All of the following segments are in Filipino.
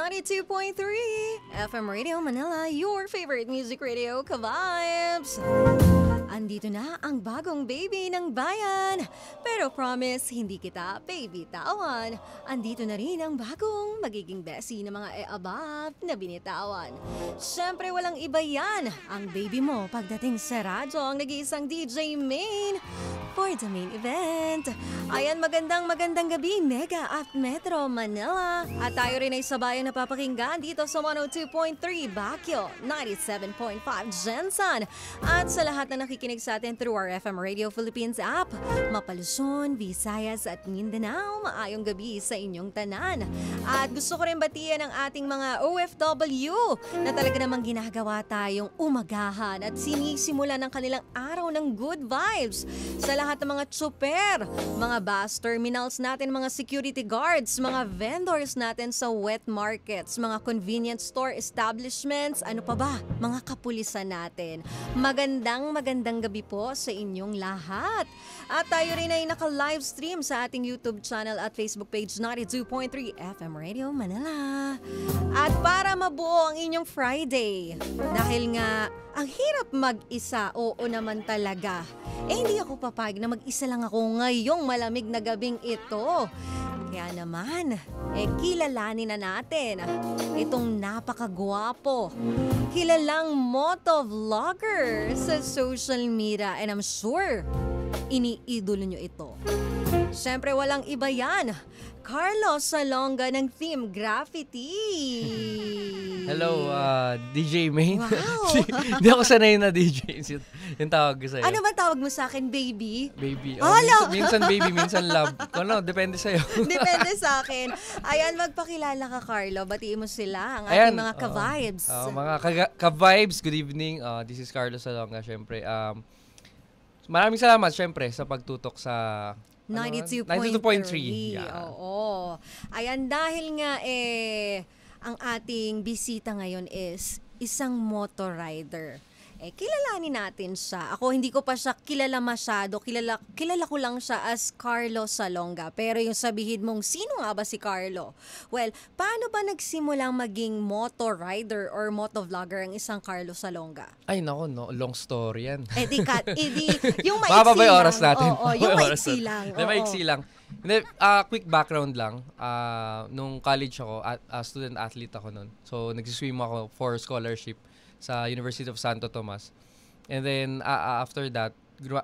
92.3 FM Radio Manila, your favorite music radio, ka-vibes! Andito na ang bagong baby ng bayan. Pero promise, hindi kita baby tawan. Andito na rin ang bagong magiging bestie ng mga above na binitawan. Siyempre walang iba yan. Ang baby mo pagdating sa radyo, ang nag-iisang DJ Main for the main event. Ayan, magandang gabi, Mega at Metro Manila. At tayo rin ay sabayang napapakinggan dito sa 102.3 Baguio, 97.5 Jensen. At sa lahat na nakikinig sa atin through our FM Radio Philippines app, Mapaluzon, Visayas at Mindanao, maayong gabi sa inyong tanan. At gusto ko rin batiyan ang ating mga OFW na talaga namang ginagawa tayong umagahan at sinisimula ng kanilang araw ng good vibes. Sa lahat ng mga tsuper, mga bus terminals natin, mga security guards, mga vendors natin sa wet markets, mga convenience store establishments, ano pa ba, mga kapulisan natin. Magandang gabi po sa inyong lahat. At tayo rin ay naka-live stream sa ating YouTube channel at Facebook page 92.3 FM Radio Manila. At para mabuo ang inyong Friday, dahil nga ang hirap mag-isa, oo naman talaga. Hindi ako papayag na mag-isa lang ako ngayong malamig na gabing ito. Kaya naman, kilalanin na natin itong napakagwapo, kilalang motovlogger sa social media, and I'm sure iniidolo nyo ito. Siyempre walang iba yan, Carlos Salonga ng Theme Graffiti. Hello, DJ Main. Wow! Hindi ako sanay na DJ. Yung tawag ko sa'yo. Ano ba tawag mo sa akin, baby? Baby. Minsan baby, minsan love. Ano, depende sa'yo. Depende sa akin. Ayan, magpakilala ka, Carlo. Batiin mo sila, ang ating mga ka-vibes. Mga ka-vibes, good evening. This is Carlos Salonga, syempre. Maraming salamat, syempre, sa pagtutok sa 92.3. Yeah. Oo. Ayan, dahil nga ang ating bisita ngayon is isang motor rider. Kilalanin natin siya. Ako hindi ko pa siya kilala masyado. Kilala ko lang siya as Carlo Salonga. Pero yung sabihin mong sino nga ba si Carlo? Well, paano ba nagsimulang maging motor rider or motovlogger ang isang Carlo Salonga? Ay, nako, no. Long story yan. Yung maiksi lang. Oras natin. Oo, yung maiksi lang. Maiksi lang. Quick background lang. Nung college ako, student athlete ako nun. So, nagsiswim ako for scholarship sa University of Santo Tomas. And then, after that,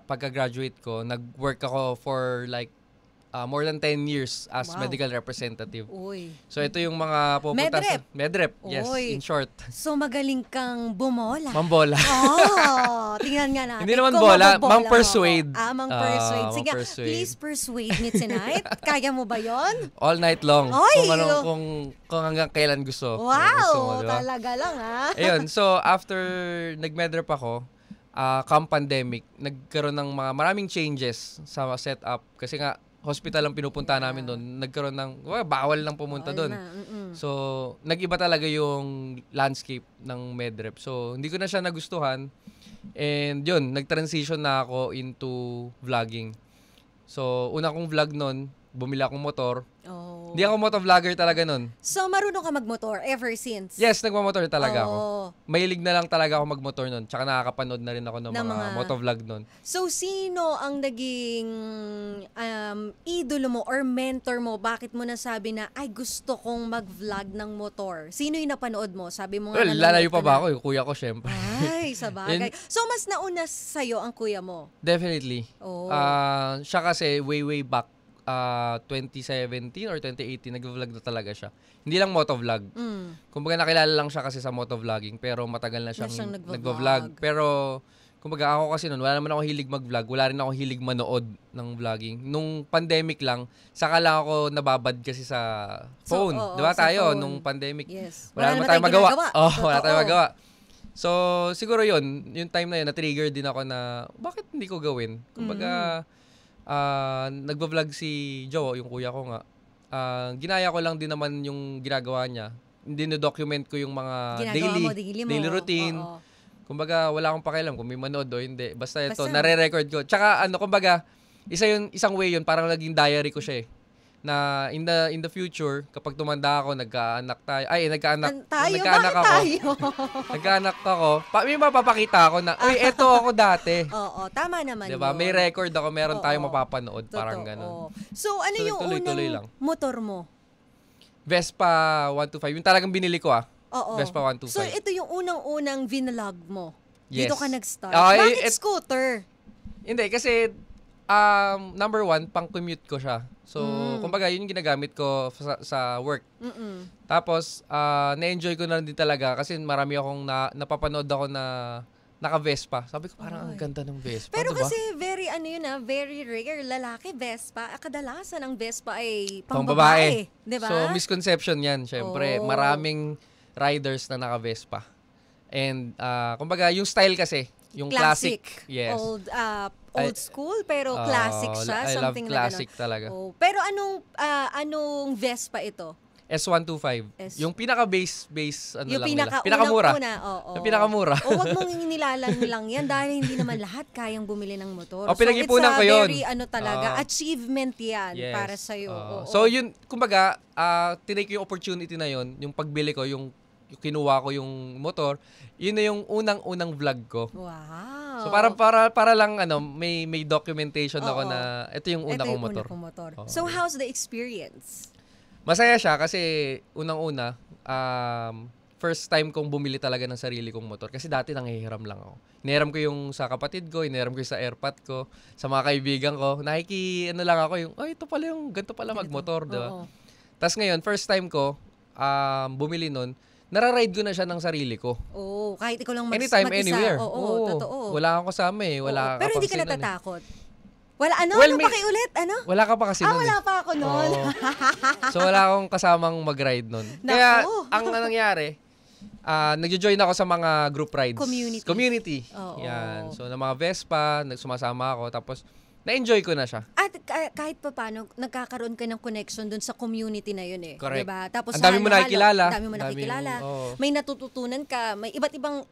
pagka-graduate ko, nag-work ako for like more than 10 years as medical representative. Uy. So, ito yung mga pupunta sa... Medrep. Yes, in short. So, magaling kang bumola. Mambola. Tingnan nga natin. Hindi naman bola, mang-persuade. Mang-persuade. Sige, please persuade me tonight. Kaya mo ba yon? All night long. Oy! Kung hanggang kailan gusto. Wow! Gusto mo, diba? Talaga lang, ha? Ayun, so after nag-medrep ako, come pandemic, nagkaroon ng maraming changes sa setup. Kasi nga, hospital ang pinupunta namin doon. Nagkaroon ng, bawal lang pumunta doon. So, nag-iba talaga yung landscape ng medrep. So, hindi ko na siya nagustuhan. And yun, nag-transition na ako into vlogging. So, una kong vlog noon, bumili akong motor. Hindi ako motovlogger talaga nun. So, marunong ka magmotor ever since? Yes, nagmamotor talaga ako. Mahilig na lang talaga ako magmotor nun. Tsaka nakakapanood na rin ako ng mga motovlog nun. So, sino ang naging idolo mo or mentor mo? Bakit mo nasabi na, ay gusto kong mag-vlog ng motor? Sino yung napanood mo? Sabi mo nga lalayo pa ba ako? Yung kuya ko, syempre. Ay, sabagay. So, mas nauna sa'yo ang kuya mo? Definitely. Siya kasi way back 2017 or 2018, nag-vlog na talaga siya. Hindi lang motovlog. Kumbaga nakilala lang siya kasi sa motovlogging, pero matagal na siyang nag-vlog. Pero kumbaga ako kasi noon, wala naman ako hilig mag-vlog, wala rin ako hilig manood ng vlogging. Nung pandemic lang, saka lang ako nababad kasi sa phone. Diba tayo, phone. Nung pandemic, wala naman tayong magawa. Wala tayong magawa. So, siguro yun, yung time na yun, na-trigger din ako na, bakit hindi ko gawin? Kumbaga, nagba-vlog si Joe, yung kuya ko nga. Ginaya ko lang din naman yung ginagawa niya. Dino-document ko yung mga daily routine. Kumbaga, wala akong pakialam kung may manood o hindi. Basta ito, nare-record ko. Tsaka, kumbaga, isang way yun, parang naging diary ko siya eh. na in the future, kapag tumanda ako, nagkaanak Tayo? nagkaanak Bakit ako. tayo? Nagkaanak ako. May mapapakita ako na, uy, eto ako dati. Oo, tama naman Diba? yun. May record ako, meron Oo. tayong mapapanood. Parang Totoo. ganun. So, ano So, yung tuloy-tuloy unang lang. motor mo? Vespa 125. Yung talagang binili ko Oo. Vespa 125. So, ito yung unang-unang vinlog mo. Yes. Dito ka nag-start. Ah, Bakit scooter? Hindi, kasi number one, pang-commute ko siya. So, kumbaga, yun yung ginagamit ko sa work. Mm-mm. Tapos, na-enjoy ko na din talaga kasi marami akong napapanood ako na naka-Vespa. Sabi ko, parang ang ganda ng Vespa, Pero diba? kasi very rare lalaki Vespa. Kadalasan ang Vespa ay Pang pang-babae. babae. Diba? So, misconception yan, syempre. Oh. Maraming riders na naka-Vespa. And, kumbaga, yung style kasi, yung classic. Yes. Old school, pero classic siya. I love something classic na ganun. talaga. Oh. Pero anong Vespa ito? S125. Yung pinaka-base, ano Yung lang nila. pinaka-unang-una. Yung pinakamura. O wag mong inilalang lang yan dahil hindi naman lahat kayang bumili ng motor. O, pinag-ipunan ko it's yun. very talaga, achievement yan Yes. para sa'yo. Oo. So, yun, kumbaga, tinake ko yung opportunity na yun, yung pagbili ko, yung kinuha ko yung motor, yun na yung unang-unang vlog ko. Wow. So, para lang, may documentation ako Oo. na ito yung una Ito kong yung motor. una kong motor. Oo. So, how's the experience? Masaya siya kasi unang-una, first time kong bumili talaga ng sarili kong motor. Kasi dati nanghihiram lang ako. Hiniram ko yung sa kapatid ko, hiniram ko yung sa airpot ko, sa mga kaibigan ko. Lang ako yung, ito pala yung, ganito pala magmotor, di ba? Oo. Tapos ngayon, first time ko, bumili nun, nararide ko na siya ng sarili ko. Oo, kahit ikaw lang Anytime, mag-isa. anywhere. Oo, totoo. Wala akong kasama Oo. Wala Pero hindi ka kapansinan natatakot? Wala, Well, ano pakiulit? Ano? Wala ka pa kasi nun Wala pa ako nun. Oo. So wala akong kasamang mag-ride nun. Kaya Naku. ang nangyari, nagjo-join ako sa mga group rides. Community. Oo. Yan. So na mga Vespa, nagsumasama ako. Tapos na-enjoy ko na siya. At kahit pa paano, nagkakaroon ka ng connection dun sa community na yun eh. Correct. Diba? Tapos Ang dami mo nakikilala. Ang dami mo nakikilala. Oo. May natututunan ka. May iba't ibang,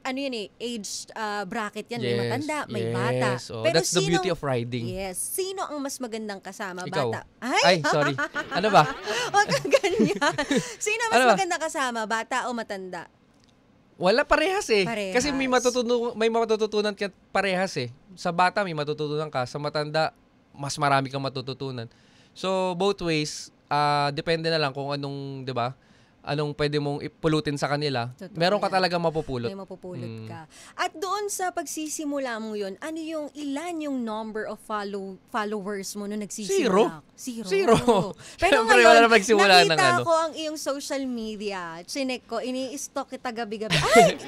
age bracket yan. May Yes, matanda, may yes. bata. Oh, that's the beauty of riding. Yes. Sino ang mas magandang kasama? Ikaw. Bata? Ay, sorry. Ano ba? Huwag kang ganyan. Sino ang mas Ano ba? magandang kasama? Bata o matanda? Wala, parehas eh. Parehas. Kasi may matututunan ka parehas eh. Sa bata may matututunan ka, sa matanda mas marami kang matututunan. So both ways, depende na lang kung anong, 'di ba? Anong pwede mong ipulutin sa kanila. Totoo Meron ka yan. talaga mapupulot. May mapupulot ka. At doon sa pagsisimula mo yun, ano yung ilan yung number of followers mo nung nagsisimula? Zero. Pero Siyempre, ngayon, wala na magsimula ng nakita ano. ko ang iyong social media. Chinek ko, ini-stalk kita gabi-gabi. Ay,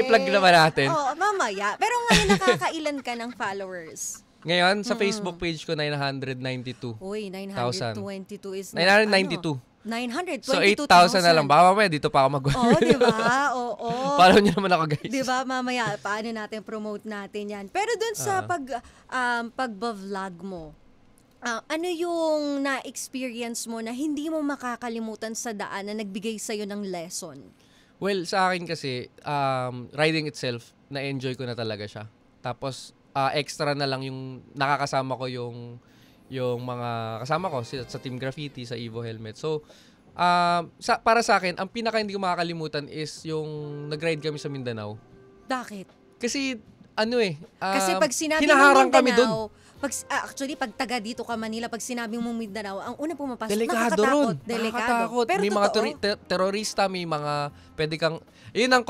I-plug naman natin. Oo, mamaya. Pero ngayon nakakailan ka ng followers? Ngayon, sa Facebook page ko, 992. Uy, 922 is 992. 922,000. So, 8,000 na lang. Baka mamaya dito pa ako mag-1. Oo, di ba? Oo. Follow niyo naman ako, guys. Di ba, mamaya, paano natin promote natin yan? Pero dun sa pag-vlog mo, ano yung na-experience mo na hindi mo makakalimutan sa daan na nagbigay sa'yo ng lesson? Well, sa akin kasi, riding itself, na-enjoy ko na talaga siya. Tapos, extra na lang yung nakakasama ko yung mga kasama ko sa Team Graffiti, sa Evo Helmet. So, para sa akin, ang pinaka hindi ko makakalimutan is yung nag-ride kami sa Mindanao. Bakit? Kasi, Kasi pag sinabi hinaharang mong kami dun. Mindanao, actually, pag taga dito ka Manila, pag sinabi mong Mindanao, ang unang pumapasok, Delikado ron. Delikado. Nakakatakot. Pero may mga totoo, terorista, may mga pwede kang, yun ang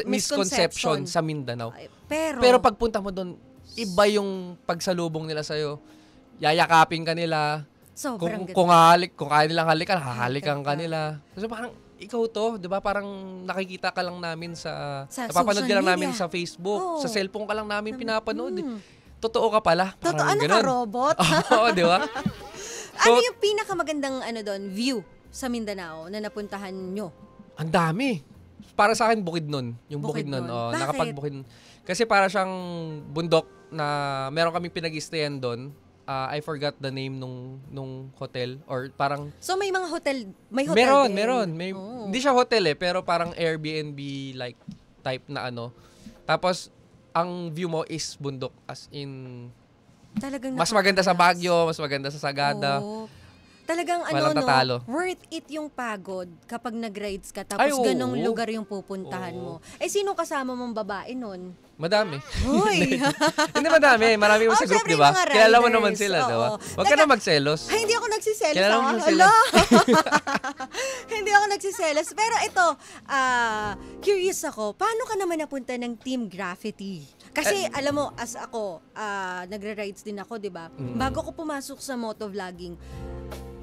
misconception sa Mindanao. Pero pagpunta mo doon, iba yung pagsalubong nila sa'yo. Yayakapin ka nila. sobrang Kung kaya nilang halikan, hahalikan ka nila. Kasi parang, ikaw to, di ba? Parang nakikita ka lang namin sa napapanood social ka lang namin media. sa Facebook. Oo. Sa cellphone ka lang namin pinapanood. Totoo ka pala. Totoo, Parang ano ka, ganun. robot? Oo, di ba? Ano yung pinakamagandang view sa Mindanao na napuntahan nyo? Ang dami. Para sa akin, Bukidnon. Yung Bukidnon. Bukidnon. Bakit? Nakapag-Bukidnon. Kasi para siyang bundok na meron kaming pinag-stayan doon. I forgot the name nung hotel. Or parang... So may mga may hotel din? Meron. Oh. Hindi siya hotel pero parang Airbnb-like type na ano. Tapos, ang view mo is bundok. As in, Talagang Mas maganda sa nakaka-relax. Baguio, mas maganda sa Sagada. Oo. Talagang Walang tatalo. worth it yung pagod kapag nag-rides ka Ay, tapos oo. ganong lugar yung pupuntahan mo. Oo. Sino kasama mong babae nun? Madami. Hoy! Hindi madami. Marami mo sa group, syempre, di ba? mga Kilala mo riders. naman sila, di ba? Oo. Huwag ka na magselos. Ay, hindi ako nagsiselos. Kilala mo ah. sila. Ala! Hindi ako nagsiselos. Pero ito, curious ako, paano ka naman napunta ng Team Graffiti? Kasi alam mo, as ako, nagra-rides din ako, di ba? Bago ko pumasok sa motovlogging,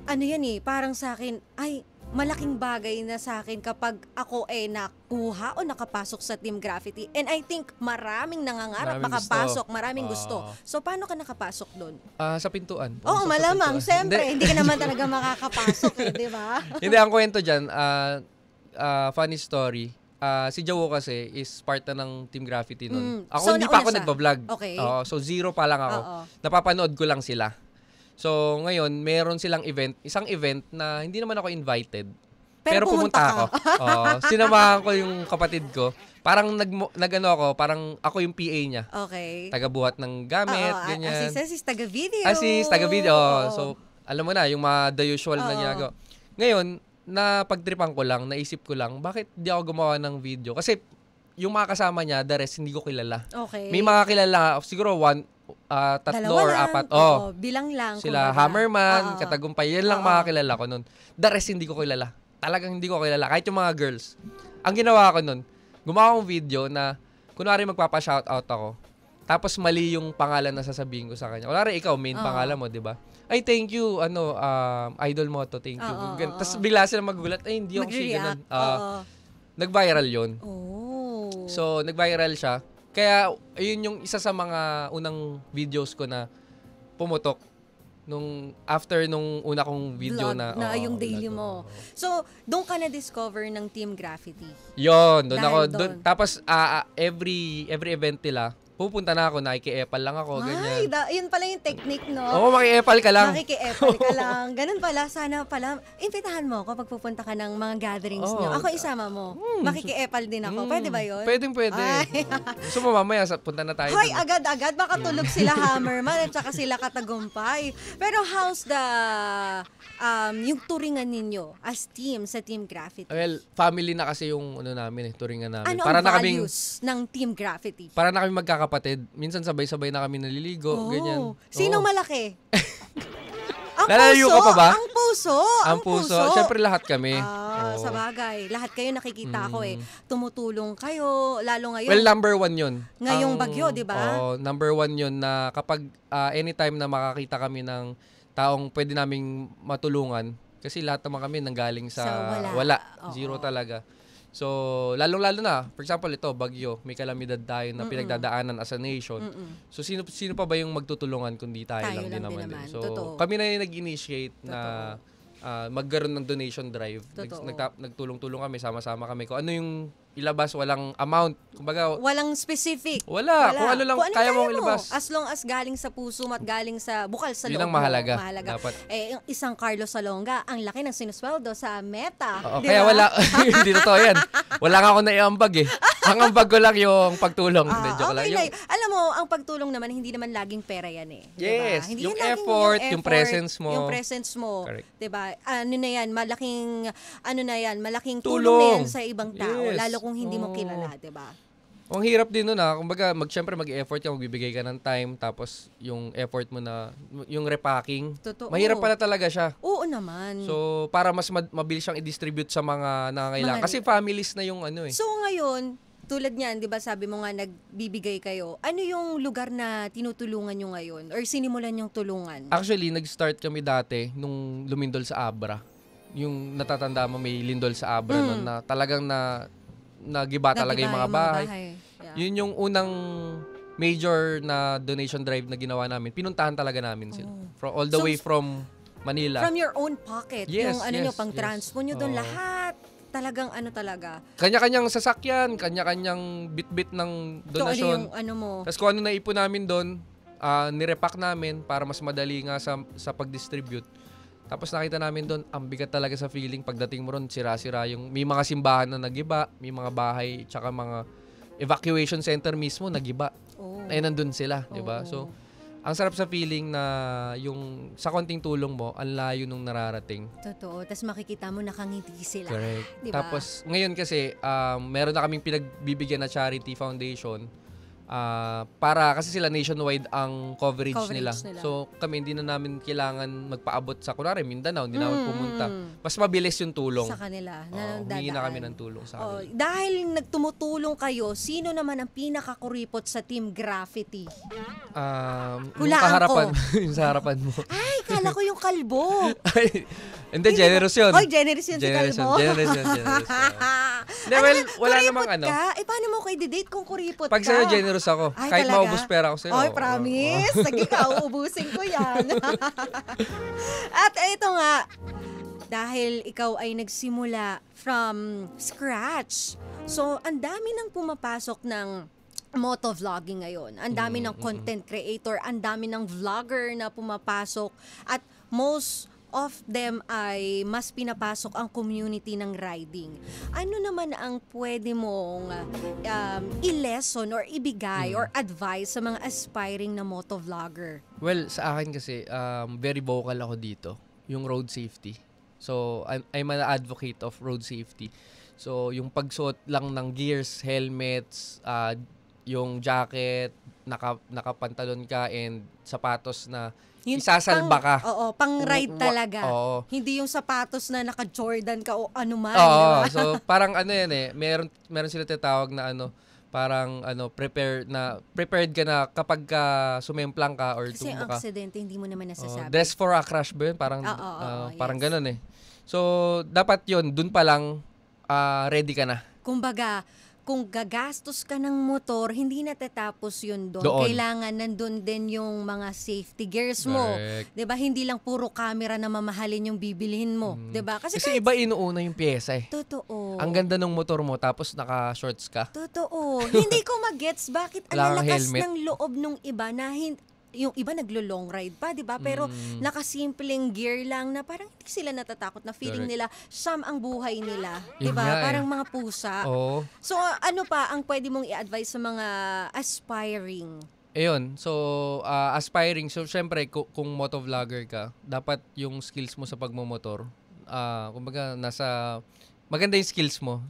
ano yan parang sa akin, ay, malaking bagay na sa akin kapag ako nakuha o nakapasok sa Team Graffiti. And I think maraming nangangarap Maraming makapasok, gusto. maraming gusto. So, paano ka nakapasok doon? Sa pintuan. Oo, Pumasok sa malamang. pintuan. Siyempre, hindi ka naman talaga makakapasok, di ba? Hindi, ang kwento dyan, funny story. Si Jowo kasi is part na ng Team Graffiti nun. Ako, So, hindi pa nauna ako siya? nagbablog. Okay. Oo, so, zero pa lang ako. Oo. Napapanood ko lang sila. So, ngayon, meron silang isang event na hindi naman ako invited. Pero pumunta ako. Sinamahan ko yung kapatid ko. Parang parang ako yung PA niya. Okay. Taga-buhat ng gamit, ganyan. Assist taga-video. Taga-video. Oo. So, alam mo na, yung the usual na Oo. ginagawa. Ngayon, napagtripan ko lang, naisip ko lang, bakit di ako gumawa ng video? Kasi, yung mga kasama niya, the rest, hindi ko kilala. Okay. May mga kilala, siguro tatlo Dalawa or lang. apat. Oo, bilang lang. Sila kumbaga. Hammerman, Oo. Katagumpay, yan lang Oo. mga kilala ko nun. The rest, hindi ko kilala. Talagang hindi ko kilala. Kahit yung mga girls. Ang ginawa ko nun, gumawa akong video na, kunwari magpapa-shoutout ako, tapos mali yung pangalan na sasabihin ko sa kanya. Kunwari ikaw, main pangalan mo, di ba? Ay, thank you, idol mo to, thank you. Tapos bigla sila magugulat, ay, hindi ako si ganun. Mag-react. Oo. Nag-viral yun. Oh. So, nag-viral siya. Kaya, ayun yung isa sa mga unang videos ko na pumutok after nung una kong video Vlog na yung daily vlog, mo. So, doon ka na-discover ng Team Graffiti. Yun, doon Dahil ako. doon. Tapos, every event nila, pupunta na ako, nakiki-epal lang ako, Ay, ganyan. yun pala yung technique, no? Oo, maki-epal ka lang. Makiki-epal ka lang. Ganun pala, sana pala, imbitahan mo ako pag pupunta ka ng mga gatherings Oo. nyo. Ako isama mo. Makiki-epal din ako. Pwede ba yun? Pwede. Ay. Gusto mo mamaya, punta na tayo. Hoy, dun. agad-agad. Baka tulog sila Hammerman at saka sila Katagumpay. Pero how's yung touringan ninyo as team sa Team Graffiti? Well, family na kasi yung namin, turingan namin. Ano Para ang na kaming, values ng Team Graffiti? para na kami magkakapatid. Minsan sabay-sabay na kami naliligo, ganyan. Sinong Oo. malaki? Ang Lalayo puso? ka pa ba? Ang puso? Ang puso. Siyempre lahat kami. Oo. Sa bagay. Lahat kayo nakikita ko Tumutulong kayo, lalo ngayon. Well, number one yun. Ngayong bagyo, di ba? Oo, number one yun na kapag anytime na makakita kami ng taong pwede naming matulungan, kasi lahat naman kami nanggaling sa wala. Oo. Zero talaga. So, lalong-lalo na, for example, ito, bagyo, may kalamidad tayo na pinagdadaanan as a nation. So, sino pa ba yung magtutulungan kundi tayo lang din naman. So, Totoo. kami na yung nag-initiate na magkaroon ng donation drive. Totoo. Nagtulong-tulong kami, sama-sama kami. Kung ano yung ilabas, walang amount. Kumbaga, Walang specific. wala. Kung ano lang kaya mong ilabas. As long as galing sa puso mo at galing sa bukal sa Yun loob ang mo. mahalaga. Dapat. Yung isang Carlos Salonga, ang laki ng sinusweldo sa Meta. Oo, di kaya ba? wala, hindi totoo yan. Wala nga ako naiambag eh. Ang ambag ko lang yung pagtulong. Hindi, joke lang. Okay na. Alam mo, ang pagtulong naman, hindi naman laging pera yan eh. Yes, Diba? Hindi yung yan laging effort, yung presence mo. Yung presence mo. Correct. Diba? Malaking tulong Tulong. na yan sa ibang tao. Yes. Lalo kung hindi mo Oo. kilala, diba? Ang hirap din nun Kumbaga, syempre mag-effort ka, magbibigay ka ng time, tapos yung effort mo na, yung repacking. Totoo. Mahirap pala talaga siya. Oo naman. So, para mas mabilis siyang i-distribute sa mga nangangailangan. Kasi families na yung So ngayon, tulad niyan, 'di ba sabi mo nga nagbibigay kayo. Ano yung lugar na tinutulungan nyo ngayon or sinimulan yung tulungan? Actually, nag-start kami dati nung lumindol sa Abra. Yung natatanda mo may lindol sa Abra nun na talagang nagiba talaga yung mga bahay. Yeah. Yun yung unang major na donation drive na ginawa namin. Pinuntahan talaga namin sila. All the way from Manila. From your own pocket, Yes, yung nyo, pang yes. transpo nyo doon, Oo. lahat. Talagang talaga. Kanya-kanyang sasakyan, kanya-kanyang bit-bit ng donasyon. Yung mo. Tapos kung ano naipon namin doon, nirepack namin para mas madali nga sa pag-distribute. Tapos nakita namin doon, ang bigat talaga sa feeling. Pagdating mo ron, sira-sira yung, may mga simbahan na nagiba, may mga bahay, tsaka mga evacuation center mismo nagiba. Oh. Nandun sila, di ba? So, ang sarap sa feeling na yung sa konting tulong mo, ang layo nung nararating. Totoo. Tapos makikita mo nakangiti sila. Correct. Diba? Tapos ngayon kasi, meron na kaming pinagbibigyan na charity foundation. Para kasi sila nationwide ang coverage nila. So kami hindi na namin kailangan magpaabot sa kunwari Mindanao, hindi namin pumunta. Mas mabilis yung tulong. Sa kanila. Humingi na kami ng tulong sa kanila. Dahil nagtumutulong kayo, sino naman ang pinakakuripot sa Team Graffiti? Yung kaharapan, yung sa harapan mo. Ay, kala ko yung kalbo. Ay, hindi, generous yun. Ay, generous yun si kalbo. Generous yun. Well, wala namang ano. Paano mo ko i-date kung kuripot ka? Pag sa'yo, generous ako. Ay, kahit talaga? maubos pera ako sa'yo. Ay, promise. Sige ka, uubusin ko yan. At ito nga, dahil ikaw ay nagsimula from scratch. So, ang dami nang pumapasok ng motovlogging ngayon. Ang dami ng content creator, ang dami ng vlogger na pumapasok. At most of them ay mas pinapasok ang community ng riding. Ano naman ang pwede mong i-lesson or ibigay or advice sa mga aspiring na motovlogger? Well, sa akin kasi, very vocal ako dito. Yung road safety. So, I'm an advocate of road safety. So, yung pagsuot lang ng gears, helmets, yung jacket, nakapantalon ka, and sapatos na isasalba ka. Oo, pang-ride talaga. Oo. Hindi yung sapatos na naka-Jordan ka o ano man. Oo, diba? so parang ano yan meron sila tinatawag na parang prepared ka na kapag sumemplang ka or kasi tumbo ang ka. aksidente, hindi mo naman nasasabi. Dress for a crash ba yun? Parang, parang yes. ganun eh. So, dapat yun, dun pa lang, ready ka na. Kumbaga, kung gagastos ka ng motor, hindi natatapos yun doon. Kailangan nandun din yung mga safety gears mo. Correct. 'Di ba? Hindi lang puro camera na mamahalin yung bibilhin mo, 'di ba? Kasi iba inuuna yung pyesa eh. Totoo. Ang ganda ng motor mo tapos naka-shorts ka. Totoo. Hindi ko magets bakit ang lakas ng loob nung iba na yung iba naglo-long ride pa, 'di ba? Pero nakasimpleng gear lang na parang hindi sila natatakot na feeling nila siyam ang buhay nila, 'di ba? Parang mga pusa. Oo. So ano pa ang pwede mong i-advise sa mga aspiring? Ayun. So aspiring, so syempre kung motovlogger ka, dapat yung skills mo sa pagmomotor, kumbaga maganda yung skills mo.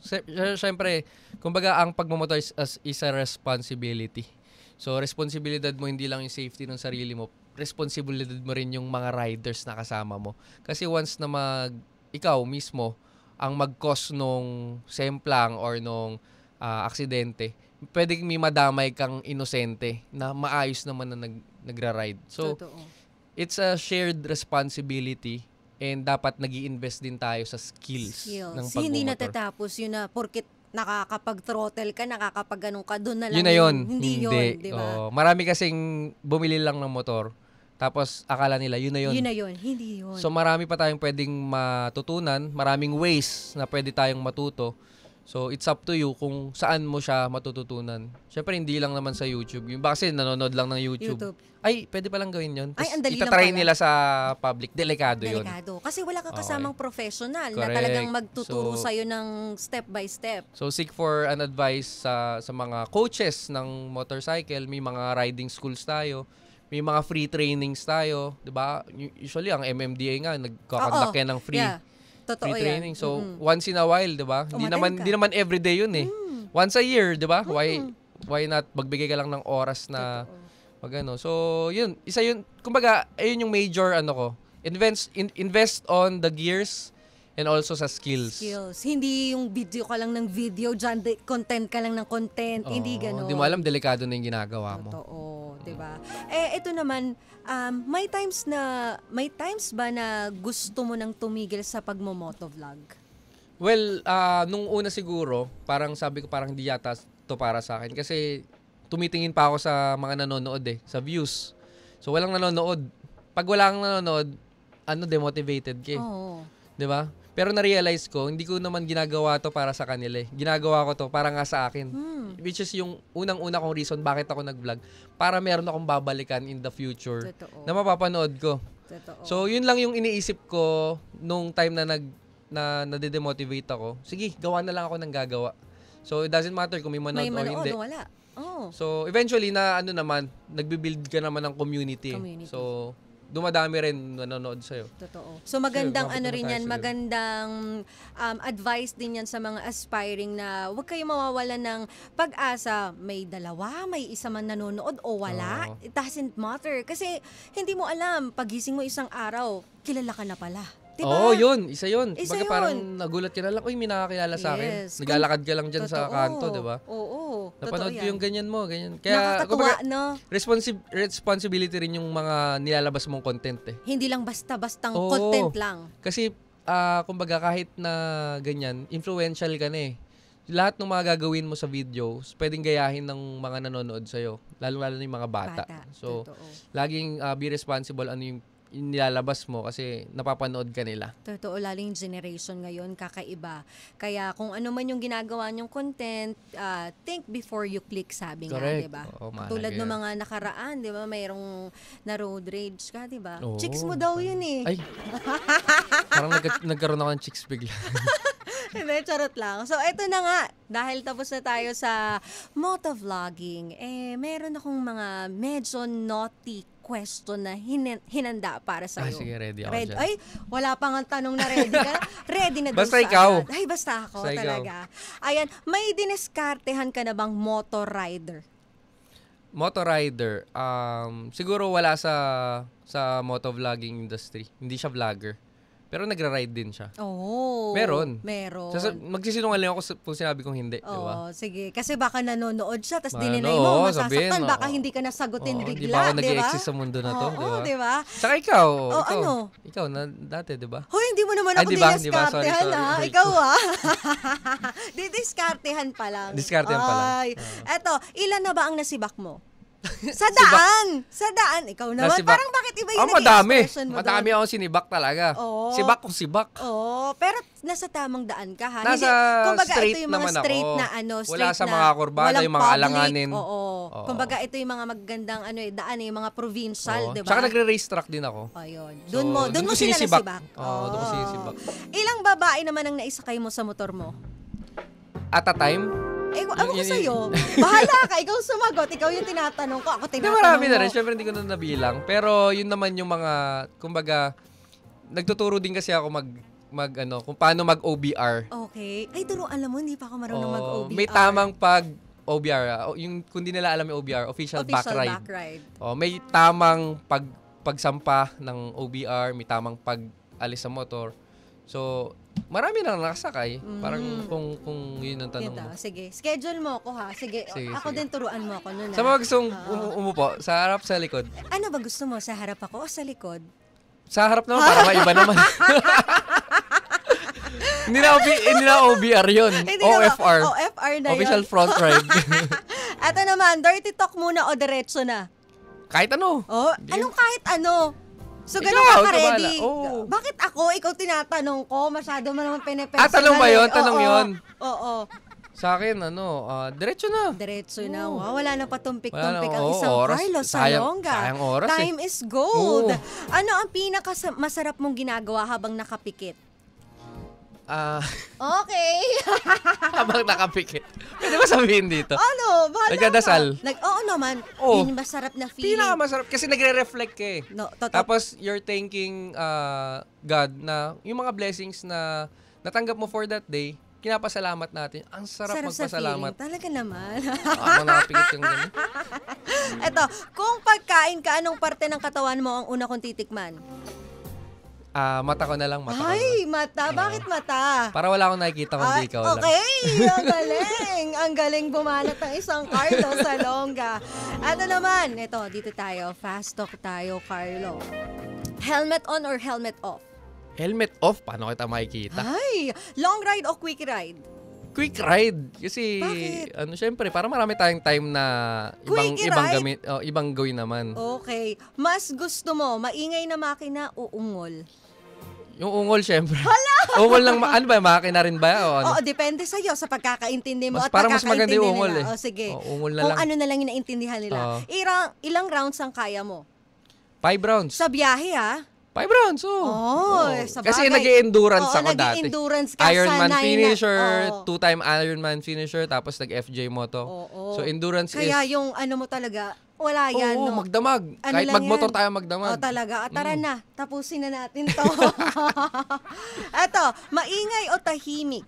Syempre, kumbaga ang pagmomotor is a responsibility. So, responsibilidad mo hindi lang yung safety ng sarili mo, responsibilidad mo rin yung mga riders na kasama mo. Kasi once na ikaw mismo ang mag-cause nung semplang or nung aksidente, pwedeng may madamay kang inosente na maayos naman na nagra-ride. So, Totoo. It's a shared responsibility and dapat nag-i-invest din tayo sa skills ng pagmomotor. Hindi natatapos yun na porket nakakapag-throttle ka, nakakapag-ganong ka, doon na lang. Yun na yun. Hindi yun, di ba? Marami kasing bumili lang ng motor, tapos akala nila, yun na yun. Yun na yun, hindi yun. So marami pa tayong pwedeng matutunan, maraming ways na pwede tayong matuto. So it's up to you kung saan mo siya matututunan. Siyempre, hindi lang naman sa YouTube. Yung kasi nanonood lang ng YouTube. Ay, pwede palang gawin yun. Ay, ang dali lang itatry pala. nila sa public. Delikado yun. Kasi wala kang kasamang professional na Correct. talagang magtuturo sa'yo ng step by step. So seek for an advice sa mga coaches ng motorcycle. May mga riding schools tayo. May mga free trainings tayo. Diba? Usually, ang MMDA nga, nagkakandak yan ng free. Yeah. Totoo Free training. yan. So, once in a while, 'di ba? Hindi naman everyday 'yun eh. Once a year, 'di ba? Why not magbigay ka lang ng oras na magano. So, 'yun, isa 'yun. Kumbaga, ayun yung major ko. Invest on the gears and also sa skills. Hindi yung video ka lang ng video, content ka lang ng content, hindi gano'n. Hindi mo alam, delikado na yung ginagawa mo. Totoo, 'di ba? Ito naman, may times ba na gusto mo nang tumigil sa pagmo-motovlog? Well, nung una siguro, parang sabi ko parang di yata to para sa akin kasi tumitingin pa ako sa mga nanonood sa views. So walang nanonood. Pag walang nanonood, demotivated ka. Oo. 'Di ba? Pero na-realize ko, hindi ko naman ginagawa to para sa kanila. Ginagawa ko to para nga sa akin. Which is yung unang-una kong reason bakit ako nag-vlog. Para meron akong babalikan in the future. Totoo. Na mapapanood ko. Totoo. So, yun lang yung iniisip ko nung time na nade-demotivate ako. Sige, gawa na lang ako ng gagawa. So, it doesn't matter kung may manood o hindi. Wala. Oh. So, eventually, na ano naman, nagbe-build ka naman ng community. So, dumadami rin nanonood sa'yo. Totoo. So magandang Sure, ano bakit rin naman yan, tayo magandang advice din yan sa mga aspiring na huwag kayo mawawalan ng pag-asa. May dalawa, may isa man nanonood o wala. Oo. It doesn't matter. Kasi hindi mo alam, pagising mo isang araw, kilala ka na pala. Diba? Oo, yun. Isa yun. Isa Baga yun. parang nagulat ka na lang, uy, may nakakilala sa akin. Yes. Naglalakad ka lang dyan sa Totoo. kanto, di ba? Oo. Napanood Totoo ko yan. yung ganyan mo, ganyan. Kaya, Nakakatuwa, kumbaga, no? responsibility rin yung mga nilalabas mong content eh. Hindi lang basta-bastang Oo. content lang. Kasi, kumbaga, kahit na ganyan, influential ka na eh. Lahat ng mga gagawin mo sa videos, pwedeng gayahin ng mga nanonood sa'yo. Lalo-lalo na yung mga bata. So, Totoo. laging be responsible ano yung nilalabas mo kasi napapanood ka nila. Totoo, lalo yung generation ngayon, kakaiba. Kaya kung ano man yung ginagawa nyong content, think before you click, sabi nga, Correct. di ba? Oo, mahalaga Tulad ng yan. mga nakaraan, di ba? Mayroong na road rage ka, di ba? Oo. Chicks mo daw yun eh. Ay, parang nagkaroon ako ng chicks bigla. Hindi, charot lang. So, eto na nga. Dahil tapos na tayo sa motovlogging, meron akong mga medyo naughty question na hinanda para sa'yo. Sige, ready ako dyan. Ay, wala pang ang tanong na ready ka na. Ready na dun Basta sa ikaw. agad. Ay, basta ako Basta ikaw. talaga. Ayan, may dineskartehan ka na bang motor rider? Motorider, siguro wala sa motovlogging industry. Hindi siya vlogger. Pero nagra-ride din siya. Oo. Meron. Meron. Magsisinungaling ako kung sinabi kong hindi, di ba? Oo, sige. Kasi baka nanonood siya, tapos Ano, dininay mo, oo, masasaktan, sabihin, baka oo. hindi ka nasagutin Oo, bigla, di ba ako di ba? nag-i-exist sa mundo na to, di Oo, ba? di ba? Saka ikaw. Oh, ikaw, ano? Ikaw na dati, di ba? Hoy, hindi mo naman Ay, ako di ba? Di ba? diniskartehan, Sorry. ha? Sorry. Ikaw, ha? Didiskartehan pa lang. Diskartehan pa lang. Ay, eto, ilan na ba ang nasibak mo? Sa daan! Sa daan! Ikaw naman, Nasibak. parang bakit iba yung madami. nag-expression mo Madami doon? akong sinibak talaga. Oo. Sibak kung sibak. Oo, pero nasa tamang daan ka, ha? Nasa kumbaga, straight ito yung mga naman ako. straight na ano, Wala straight sa na, mga kurbada, walang yung mga public. alanganin. Oo. Oo. Kumbaga, ito yung mga magandang daan, yung mga provincial, Oo. di ba? Tsaka nagre-race track din ako. Ayun. So, Doon mo ko sila sinisibak. nasibak. Oo, doon ko sinisibak. Ilang babae naman ang naisakay mo sa motor mo? At a time, Ewan ko sa'yo. Bahala ka. Ikaw sumagot. Ikaw yung tinatanong ko. Ako hindi, tinatanong marami na mo. rin. Siyempre, hindi ko na nabilang. Pero, yun naman yung mga, kumbaga, nagtuturo din kasi ako kung paano mag-OBR. Okay. Ay, turuan mo, hindi pa ako marunong mag-OBR. May tamang OBR. Yung, kung di nila alam yung OBR, official back ride. May tamang pagsampa ng OBR, may tamang pag-alis sa motor. So, marami nang nakasakay. Parang kung yun ang tanong mo. Sige. Schedule mo ako, ha? Sige. Sige, Ako sige. din turuan mo ako nun, Sa mga gustong umupo, sa harap, sa likod. Ano ba gusto mo? Sa harap ako o sa likod? Sa harap naman, para maiba naman. Hindi na OBR yun. Hindi naman. OFR. OFR na Official yun. front ride. Ito naman, dirty talk muna o diretso na? Kahit ano. Oh, anong kahit ano? So, Ikaw, ganun ka ikaw ka-ready? bahala. Oo. Bakit ako? Ikaw tinatanong ko. Masyado mo naman pinipersonal. Tanong ba yun? Tanong Oo. yun? Oo. Sa akin, diretso na. Diretso na. Wow, wala na patumpik-tumpik Wala na, ang oo, isang oras. Carlos Sayang- Salonga. sayang oras Time is gold. Oo. Ano ang pinaka-masarap mong ginagawa habang nakapikit? Okay. Habang nakapikit. Pwede ba sabihin dito? Ano? Bahala Nagdadasal. ka. Oo naman. Oo. Yun yung masarap na feeling. Pinakamasarap. Kasi nagre-reflect ka eh. No, totoo. Tapos, you're thanking God na yung mga blessings na natanggap mo for that day, kinapasalamat natin. Ang sarap Sarap sa magpasalamat. feeling. Talaga naman. Habang nakapikit yung gano'n. Eto, kung pagkain ka, anong parte ng katawan mo ang una kong titikman? Mata ko na lang, mata ko na lang. Ay, mata. Bakit mata? Para wala akong nakikita kundi ikaw lang. Okay, ang galing. Ang galing bumanat ng isang Carlo Salonga. Ano naman, ito, dito tayo. Fast talk tayo, Carlo. Helmet on or helmet off? Helmet off, paano kita makikita? Ay, long ride o quick ride? Quick ride. Kasi, Bakit? syempre, para marami tayong time na Quick ride? ibang gawin naman. Okay. Mas gusto mo, maingay na makina o ungol? Yung ungol, syempre. Ungol ng, ano ba, makina rin ba? O ano? Oo, depende sa'yo sa pagkakaintindi mo at Parang mas maganda pagkakaintindi yung ungol nila. eh. O, sige. Ungol na Kung lang. ano na lang yung naintindihan nila. Oo. Ilang rounds ang kaya mo? 5 rounds. Sa biyahe, ha? 5 rounds, Oh, sa Kasi bagay. nag-endurance ako dati. Nag-endurance ka Ironman sanay finisher, na. 2-time Ironman finisher, tapos nag-FJ mo to. So, endurance Kaya is... yung ano mo talaga, wala yan. Oo, no? magdamag. Ano Kahit lang magmotor yan? tayo magdamag. Talaga. Tara na, tapusin na natin to. Eto, maingay o tahimik?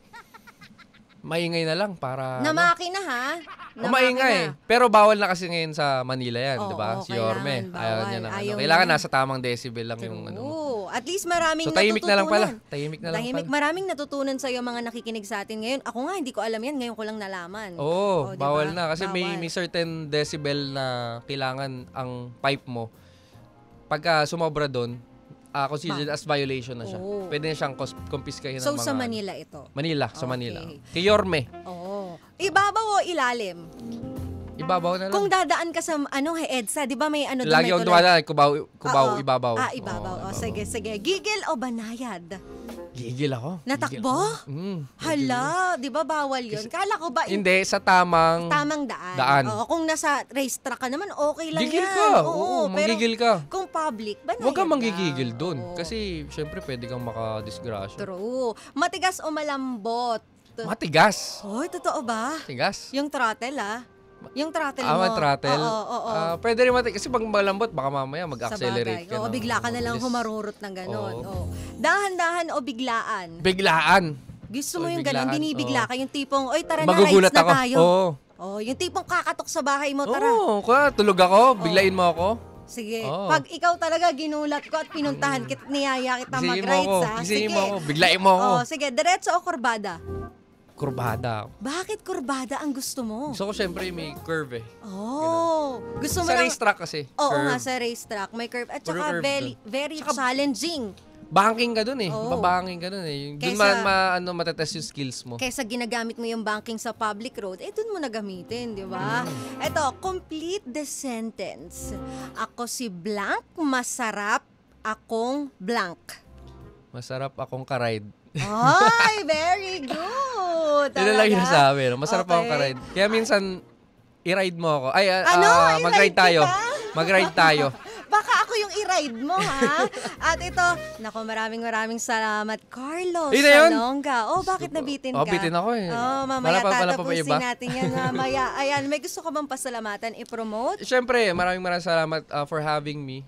Maingay na lang para... Na makina ha? Na maingay. makina. Pero bawal na kasi ngayon sa Manila yan, Oo, di ba? Si kailangan, Yorme. Ayaw bawal. niya na. Ayaw Kailangan niya. nasa tamang decibel lang yung ano mo. Oo. At least maraming So, tahimik na lang pala. natututunan. Tahimik na lang pala. Maraming natutunan sa'yo mga nakikinig sa atin ngayon. Ako nga, hindi ko alam yan. Ngayon ko lang nalaman. Oo, diba? bawal na. Kasi Bawal. may certain decibel na kailangan ang pipe mo. Pagka sumobra doon, considered as violation na siya. Oo. Pwede na siyang confiscahin ng So, mga... sa Manila ito? Sa Manila. Okay. Kay Yorme. Oo. Ibabaw o ilalim? Ibabaw na lang. Kung dadaan ka sa EDSA, di ba may ano doon? Lagi may akong tuloy? dumadaan. Kubaw, Oo. ibabaw. Ibabaw. Oo, Sige. Gigil o banayad? Gigil ako. Natakbo? Hala, di ba bawal yun? Kala ko ba Hindi, sa tamang daan? daan. Oo, kung nasa racetrack ka naman, okay lang Gigil yan. ka. Oo, manggigil pero ka. kung public, banayad Huwag kang lang. manggigigil doon. Oo. Kasi, syempre, pwede kang makadisgrasya. True. Matigas o malambot? Matigas. Hoy, totoo ba? Matigas. Yung throttle, Yung throttle mo. May throttle. Oo. Pwede rin matigas. Kasi pag malambot, baka mamaya mag-accelerate ka. Oo, bigla ka na lang mabilis. humarurot ng gano'n. Oo. Oo. Dahan-dahan o biglaan? Biglaan. Gusto mo Oo, yung gano'n, biglaan, binibigla oo. ka, yung tipong, oy, tara na, Magugulat rides na ako. tayo. Oo. Oh, yung tipong kakatok sa bahay mo, tara. Oo, tulog ako. Biglain mo ako. Sige. Oo. Pag ikaw talaga ginulat ko at pinuntahan kita, niyaya kita Gisingin mo mag-rides, ako. ha? Gisingin Sige. mo ako. Biglain mo ako. Oh, sige, diretso o kurbada? Kurbada. Bakit kurbada ang gusto mo? Gusto ko syempre may curve eh. Oh, gusto mo Sa lang... racetrack kasi. Oo curve. nga, sa racetrack. May curve. At Puro saka curve very, dun. very Tsaka- challenging. Banking ka dun eh. Oo. Babangking ka dun eh. Doon Kaysa- matetest yung skills mo. Kaysa ginagamit mo yung banking sa public road, dun mo na gamitin, di ba? Eto, complete the sentence. Ako si blank, masarap akong blank. Masarap akong karide. Ay, very good! Yun na lang yung Talaga? sabi. No? Masarap Okay. akong karide. Kaya minsan, i-ride mo ako. Ay, Ano? I-ride mag-ride tayo. kita? Mag-ride tayo. Baka ako yung i-ride mo, ha? At ito, nako, maraming salamat, Carlos Yun na yun? Salonga. Oh, bakit nabitin ka? Bitin ako eh. Oh, mamaya Wala pa ba tatapusin iba? natin yan mamaya. Ayan, may gusto ka bang pasalamatan, i-promote? Siyempre, maraming salamat for having me.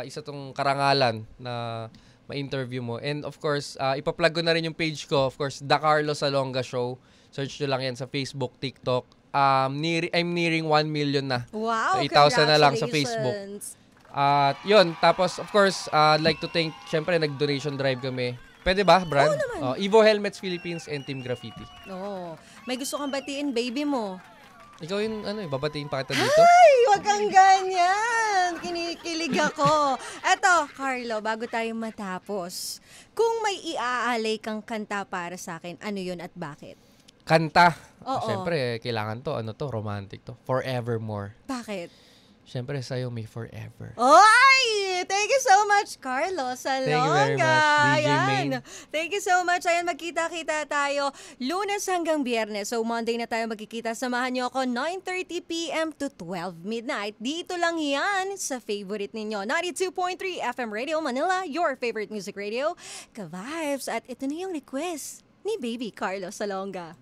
Isa tong karangalan na ma-interview mo. And of course, ipa-plug ko na rin yung page ko. Of course, The Carlos Salonga Show. Search nyo lang yan sa Facebook, TikTok. I'm nearing 1 million na. Wow, 8,000 na lang sa Facebook. congratulations. At yun, tapos of course, I'd like to thank, syempre nag-donation drive kami. Pwede ba, Brand? Oo naman. Evo Helmets Philippines and Team Graffiti. Oh, may gusto kang batiin, baby mo. Ikaw yung babatiin pa kita dito? Ay, wag kang ganyan. Kinikilig ako. Eto, Carlo, bago tayo matapos, kung may iaalay kang kanta para sa akin, ano yun at bakit? Kanta. Oo. Siyempre, kailangan to, romantic to. Forevermore. Bakit? Siyempre, sa'yo may forever. Oy! Thank you so much, Carlos Salonga. Thank you very much, DJ Main. Thank you so much. Ayan, magkita-kita tayo Lunes hanggang Biyernes. So, Monday na tayo magkikita. Samahan niyo ako 9:30 p.m. to 12 midnight. Dito lang yan sa favorite ninyo. 92.3 FM Radio Manila, your favorite music radio. Ka-vibes. At ito na yung request ni Baby Carlos Salonga.